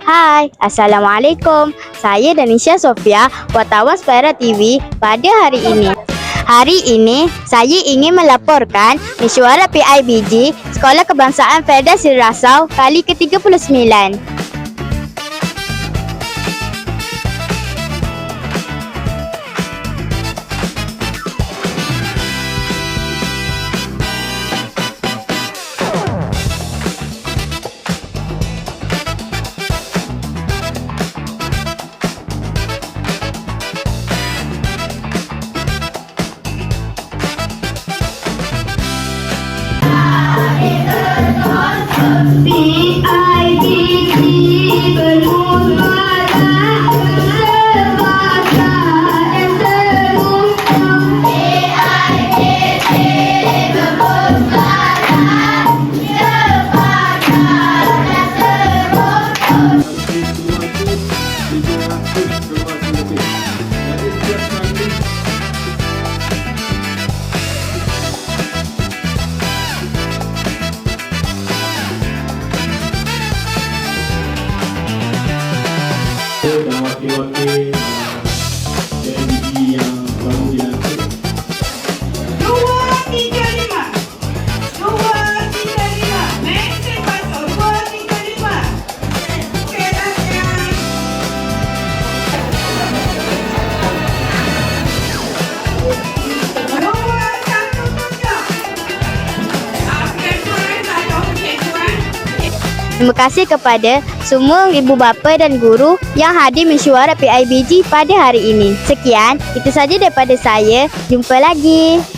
Hai, Assalamualaikum. Saya Danisha Sofia, wartawan Spera TV pada hari ini. Hari ini, saya ingin melaporkan mesyuarat PIBG Sekolah Kebangsaan Felda Sri Rasau kali ke-39. Dan wakil-wakil PIBG yang baru dilantik. 235 Menteri Pasal 235 silakan. Nombor 17 Akhir Tuan atau Encik Tuan. Terima kasih kepada semua ibu bapa dan guru yang hadir mesyuarat PIBG pada hari ini. Sekian, itu saja daripada saya. Jumpa lagi.